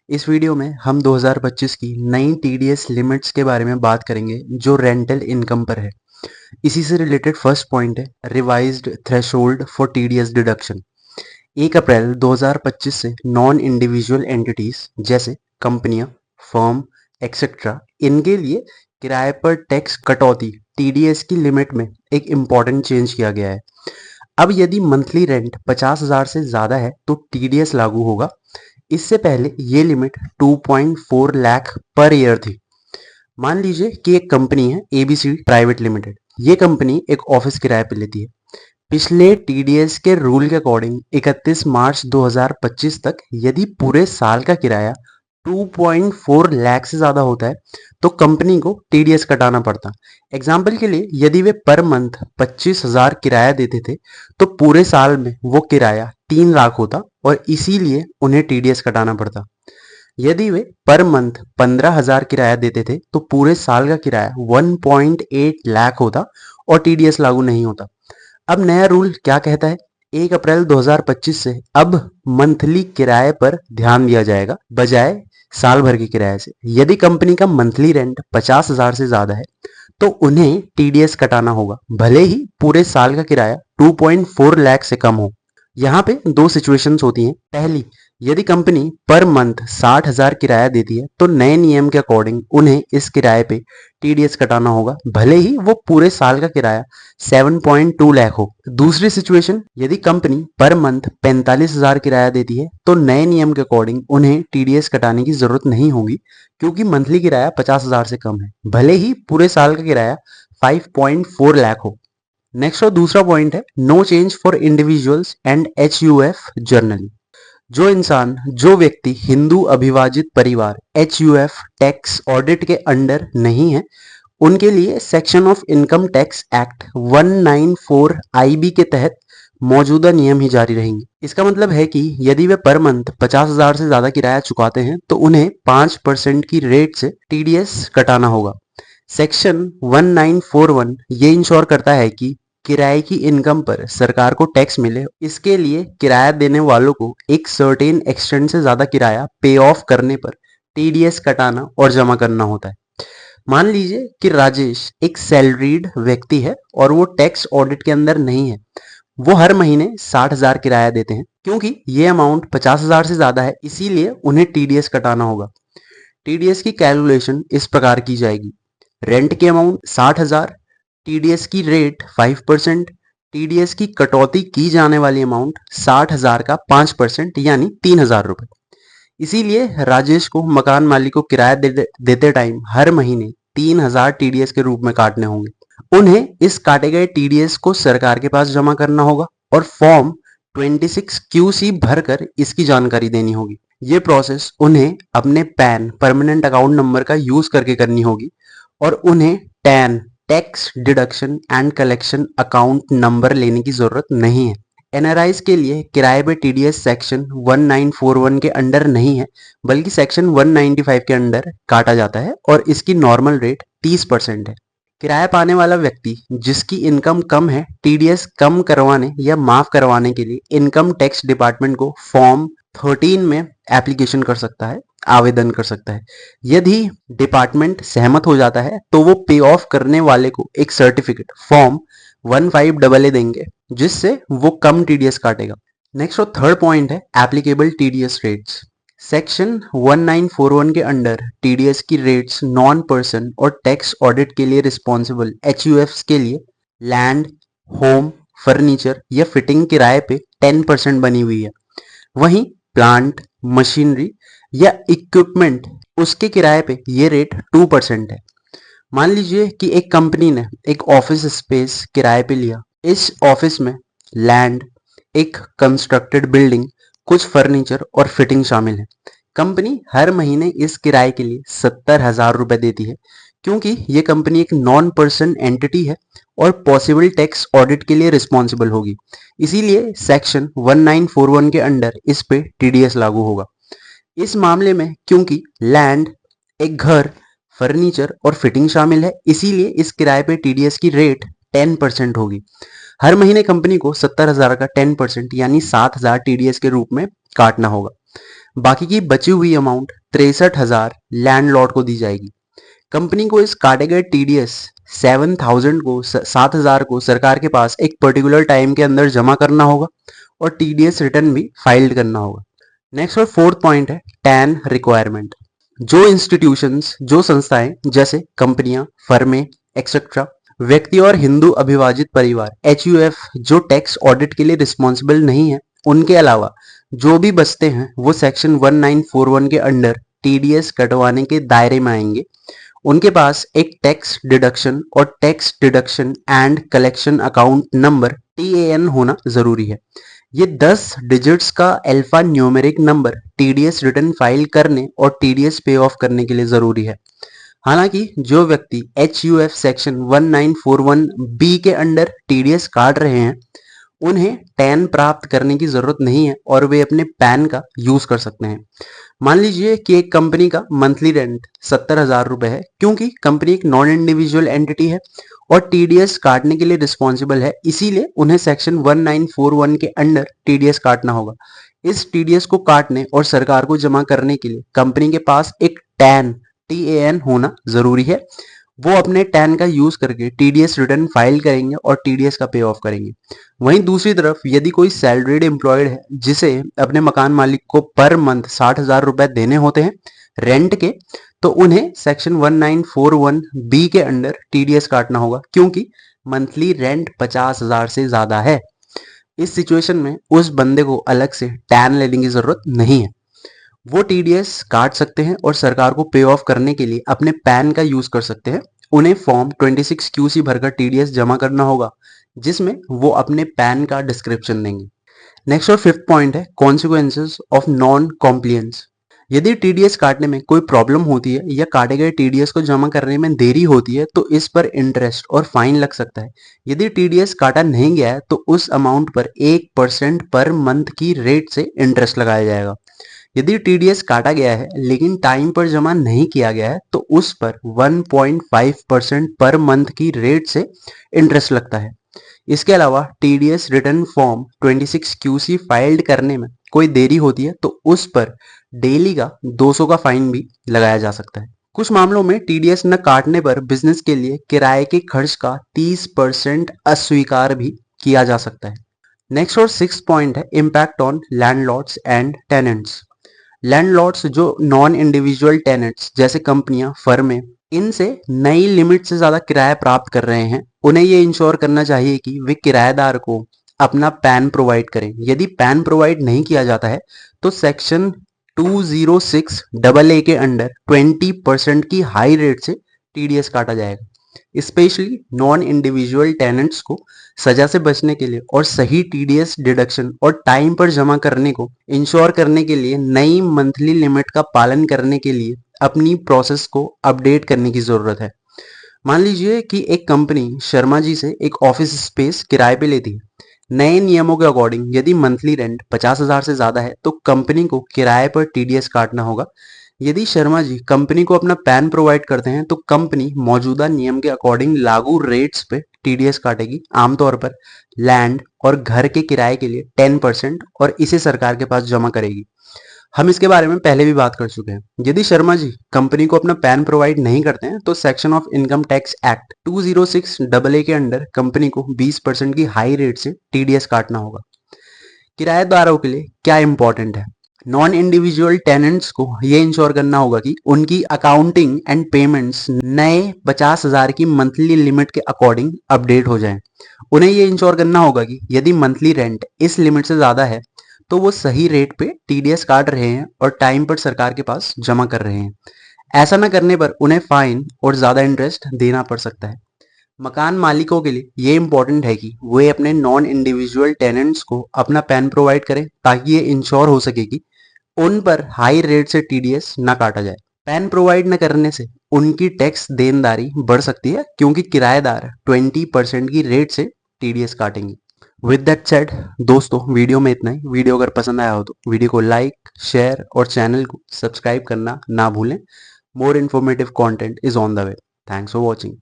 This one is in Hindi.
इस वीडियो में हम 2025 की नई टीडीएस लिमिट्स के बारे में बात करेंगे जो रेंटल इनकम पर है। इसी से रिलेटेड फर्स्ट पॉइंट है revised threshold for TDS deduction. 1 अप्रैल 2025 से नॉन इंडिविजुअल एंटिटीज जैसे कंपनियां, फर्म एक्सेट्रा इनके लिए किराए पर टैक्स कटौती टीडीएस की लिमिट में एक इम्पॉर्टेंट चेंज किया गया है। अब यदि मंथली रेंट 50,000 से ज़्यादा है तो टीडीएस लागू होगा। इससे पहले ये लिमिट 2.4 लाख पर ईयर थी। मान लीजिए कि एक कंपनी है एबीसी प्राइवेट लिमिटेड। ये कंपनी एक ऑफिस किराए पे लेती है। पिछले टीडीएस के रूल के अकॉर्डिंग 31 मार्च 2025 तक यदि पूरे साल का किराया 2.4 लाख से ज़्यादा होता है तो कंपनी को टीडीएस कटाना पड़ता। एग्जाम्पल के लिए यदि वे पर मंथ 25,000 किराया देते थे तो पूरे साल में वो किराया 3 लाख होता और इसीलिए उन्हें टीडीएस कटाना पड़ता। यदि वे पर मंथ 15,000 किराया देते थे तो पूरे साल का किराया 1.8 लाख होता और टीडीएस लागू नहीं होता। अब नया रूल क्या कहता है? 1 अप्रैल 2025 से अब मंथली किराए पर ध्यान दिया जाएगा बजाय साल भर के किराए से। यदि कंपनी का मंथली रेंट 50,000 से ज्यादा है तो उन्हें टीडीएस कटाना होगा भले ही पूरे साल का किराया 2.4 लाख से कम हो। यहाँ पे दो सिचुएशंस होती हैं। पहली, यदि कंपनी पर मंथ 60,000 किराया देती है तो नए नियम के अकॉर्डिंग उन्हें इस किराए पे टीडीएस कटाना होगा भले ही वो पूरे साल का किराया 7.2 लाख हो। दूसरी सिचुएशन, यदि कंपनी पर मंथ 45,000 किराया देती है तो नए नियम के अकॉर्डिंग उन्हें टीडीएस कटाने की जरूरत नहीं होगी क्योंकि मंथली किराया 50,000 से कम है भले ही पूरे साल का किराया 5.4 लाख हो। नेक्स्ट और दूसरा पॉइंट है no change for individuals and HUF generally. जो व्यक्ति हिंदू अभिवाजित परिवार HUF टैक्स ऑडिट के अंडर नहीं है उनके लिए section of income tax act 194 IB के तहत मौजूदा नियम ही जारी रहेंगे। इसका मतलब है कि यदि वे पर मंथ 50,000 से ज्यादा किराया चुकाते हैं तो उन्हें 5% की रेट से टीडीएस कटाना होगा। सेक्शन 1941 ये इंश्योर करता है कि किराए की इनकम पर सरकार को टैक्स मिले। इसके लिए किराया देने वालों को एक सर्टेन एक्सटेंट से ज्यादा किराया पे ऑफ करने पर टीडीएस कटाना और जमा करना होता है। मान लीजिए कि राजेश एक सैलरीड व्यक्ति है और वो टैक्स ऑडिट के अंदर नहीं है। वो हर महीने 60,000 किराया देते हैं। क्योंकि ये अमाउंट 50,000 से ज्यादा है इसीलिए उन्हें टीडीएस कटाना होगा। टीडीएस की कैलकुलेशन इस प्रकार की जाएगी। रेंट की अमाउंट 60,000, टीडीएस की रेट 5%, टीडीएस की कटौती की जाने वाली अमाउंट 60,000 का 5% यानी 3,000 रुपए। इसीलिए राजेश को मकान मालिक को किराया देते टाइम हर महीने 3,000 टीडीएस के रूप में काटने होंगे। उन्हें इस काटे गए टीडीएस को सरकार के पास जमा करना होगा और फॉर्म 26QC भरकर इसकी जानकारी देनी होगी। ये प्रोसेस उन्हें अपने पैन परमानेंट अकाउंट नंबर का यूज करके करनी होगी और उन्हें tan tax deduction and collection account number लेने की जरूरत नहीं है। एनआरआईज के लिए किराए पे टीडीएस सेक्शन 1941 के अंडर नहीं है बल्कि सेक्शन 195 के अंडर काटा जाता है और इसकी नॉर्मल रेट 30% है। किराया पाने वाला व्यक्ति जिसकी इनकम कम है टीडीएस कम करवाने या माफ करवाने के लिए इनकम टैक्स डिपार्टमेंट को फॉर्म 13 में एप्लीकेशन कर सकता है, आवेदन कर सकता है। यदि डिपार्टमेंट सहमत हो जाता है तो वो पे ऑफ करने वाले को एक सर्टिफिकेट फॉर्म 15AA देंगे जिससे वो कम टीडीएस काटेगा। नेक्स्ट और थर्ड पॉइंट है एप्लीकेबल टीडीएस रेट्स। सेक्शन 1941 के अंडर टीडीएस की रेट्स नॉन पर्सन और टैक्स ऑडिट के लिए रिस्पॉन्सिबल HUFs के लिए लैंड, होम, फर्नीचर या फिटिंग किराए पे 10% बनी हुई है। वहीं प्लांट, मशीनरी या इक्विपमेंट उसके किराए पे ये रेट 2% है। मान लीजिए कि एक कंपनी ने एक ऑफिस स्पेस किराए पे लिया। इस ऑफिस में लैंड, एक कंस्ट्रक्टेड बिल्डिंग, कुछ फर्नीचर और फिटिंग शामिल है। कंपनी हर महीने इस किराए के लिए 70,000 रुपए देती है। क्योंकि ये कंपनी एक नॉन पर्सन एंटिटी है और पॉसिबल टैक्स ऑडिट के लिए रिस्पॉन्सिबल होगी, इसीलिए सेक्शन 1941 के अंडर इस पे टीडीएस लागू होगा। इस मामले में क्योंकि लैंड, एक घर, फर्नीचर और फिटिंग शामिल है इसीलिए इस किराए पे टीडीएस की रेट 10% होगी। हर महीने कंपनी को 70,000 का 10% यानी 7,000 टीडीएस के रूप में काटना होगा। बाकी की बची हुई अमाउंट 63,000 लैंडलॉर्ड को दी जाएगी। कंपनी को इस काटे गए टीडीएस 7,000 को सरकार के पास एक पर्टिकुलर टाइम के अंदर जमा करना होगा और टीडीएस रिटर्न भी फाइल करना होगा। नेक्स्ट और फोर्थ पॉइंट है टैन रिक्वायरमेंट। जो इंस्टीट्यूशंस, जो संस्थाएं जैसे कंपनियां, फर्में एक्सेट्रा, व्यक्ति और हिंदू अभिभाजित परिवार HUF जो टैक्स ऑडिट के लिए रिस्पॉन्सिबल नहीं है, उनके अलावा जो भी बचते हैं वो सेक्शन 1941 के अंडर टीडीएस कटवाने के दायरे में आएंगे। उनके पास एक टैक्स डिडक्शन और tax deduction and collection account number TAN होना जरूरी है। ये 10 डिजिट्स का alpha numeric number TDS return file करने और टीडीएस पे ऑफ करने के लिए जरूरी है। हालांकि जो व्यक्ति HUF सेक्शन 1941B के अंडर टीडीएस काट रहे हैं उन्हें टैन प्राप्त करने की जरूरत नहीं है और वे अपने पैन का यूज कर सकते हैं। मान लीजिए कि एक कंपनी का मंथली रेंट 70,000 रुपए है, क्योंकि कंपनी एक नॉन इंडिविजुअल एंटिटी है और टीडीएस काटने के लिए रिस्पॉन्सिबल है, इसीलिए उन्हें सेक्शन 1941 के अंडर टीडीएस काटना होगा। इस टीडीएस को काटने और सरकार को जमा करने के लिए कंपनी के पास एक TAN होना जरूरी है। वो अपने टैन का यूज करके टीडीएस रिटर्न फाइल करेंगे और टीडीएस का पे ऑफ करेंगे। वहीं दूसरी तरफ यदि कोई सैलरीड एम्प्लॉयड है जिसे अपने मकान मालिक को पर मंथ 60,000 रुपए देने होते हैं रेंट के, तो उन्हें सेक्शन 1941B के अंडर टीडीएस काटना होगा, क्योंकि मंथली रेंट 50,000 से ज्यादा है। इस सिचुएशन में उस बंदे को अलग से टैन लेने की जरूरत नहीं है। वो टीडीएस काट सकते हैं और सरकार को पे ऑफ करने के लिए अपने पैन का यूज कर सकते हैं। उन्हें फॉर्म 26QC भरकर टीडीएस जमा करना होगा, जिसमें वो अपने पैन का डिस्क्रिप्शन देंगे। नेक्स्ट और फिफ्थ पॉइंट है कॉन्सिक्वेंसेस ऑफ नॉन कॉम्प्लियंस। यदि टीडीएस काटने में कोई प्रॉब्लम होती है या काटे गए टीडीएस को जमा करने में देरी होती है तो इस पर इंटरेस्ट और फाइन लग सकता है। यदि टीडीएस काटा नहीं गया है तो उस अमाउंट पर 1% पर मंथ की रेट से इंटरेस्ट लगाया जाएगा। यदि टीडीएस काटा गया है लेकिन टाइम पर जमा नहीं किया गया है तो उस पर 1.5% पर मंथ की रेट से इंटरेस्ट लगता है। इसके अलावा TDS return form 26QC filed करने में कोई देरी होती है तो उस पर डेली का 200 का फाइन भी लगाया जा सकता है। कुछ मामलों में टीडीएस न काटने पर बिजनेस के लिए किराए के खर्च का 30% अस्वीकार भी किया जा सकता है। नेक्स्ट और सिक्स पॉइंट है impact on landlords and tenants. Landlords जो नॉन इंडिविजुअल टेनेंट्स जैसे कंपनियां, फर्में, इनसे नई लिमिट से ज्यादा किराया प्राप्त कर रहे हैं, उन्हें ये इंश्योर करना चाहिए कि वे किराएदार को अपना पैन प्रोवाइड करें। यदि पैन प्रोवाइड नहीं किया जाता है तो सेक्शन 206AA के अंडर 20% की हाई रेट से टीडीएस काटा जाएगा। स्पेशली नॉन इंडिविजुअल टेनेंट्स को सजा से बचने के लिए और सही टीडीएस डिडक्शन और टाइम पर जमा करने को इंश्योर करने के लिए नई मंथली लिमिट का पालन करने के लिए अपनी प्रोसेस को अपडेट करने की जरूरत है। मान लीजिए कि एक कंपनी शर्मा जी से एक ऑफिस स्पेस किराए पे लेती है। नए नियमों के अकॉर्डिंग यदि मंथली रेंट 50,000 से ज्यादा है तो कंपनी को किराए पर टीडीएस काटना होगा। यदि शर्मा जी कंपनी को अपना पैन प्रोवाइड करते हैं तो कंपनी मौजूदा नियम के अकॉर्डिंग लागू रेट्स पे टीडीएस काटेगी। आमतौर पर लैंड और घर के किराए के लिए 10% और इसे सरकार के पास जमा करेगी। हम इसके बारे में पहले भी बात कर चुके हैं। यदि शर्मा जी कंपनी को अपना पैन प्रोवाइड नहीं करते हैं तो section of income tax act 206AA के अंडर कंपनी को 20% की हाई रेट से टीडीएस काटना होगा। किराएदारों के लिए क्या इंपॉर्टेंट है? नॉन इंडिविजुअल टेनेंट्स को ये इंश्योर करना होगा कि उनकी अकाउंटिंग एंड पेमेंट्स नए 50,000 की मंथली लिमिट के अकॉर्डिंग अपडेट हो जाएं। उन्हें ये इंश्योर करना होगा कि यदि मंथली रेंट इस लिमिट से ज्यादा है तो वो सही रेट पे टीडीएस काट रहे हैं और टाइम पर सरकार के पास जमा कर रहे हैं। ऐसा न करने पर उन्हें फाइन और ज्यादा इंटरेस्ट देना पड़ सकता है। मकान मालिकों के लिए ये इंपॉर्टेंट है कि वे अपने नॉन इंडिविजुअल टेनेंट्स को अपना पैन प्रोवाइड करें ताकि ये इंश्योर हो सके कि उन पर हाई रेट से टीडीएस न काटा जाए। पैन प्रोवाइड न करने से उनकी टैक्स देनदारी बढ़ सकती है क्योंकि किराएदार 20% की रेट से टीडीएस काटेंगे। विद दैट सेड दोस्तों, वीडियो में इतना ही। वीडियो अगर पसंद आया हो तो वीडियो को लाइक, शेयर और चैनल को सब्सक्राइब करना ना भूलें। More informative content is on the way. Thanks for watching.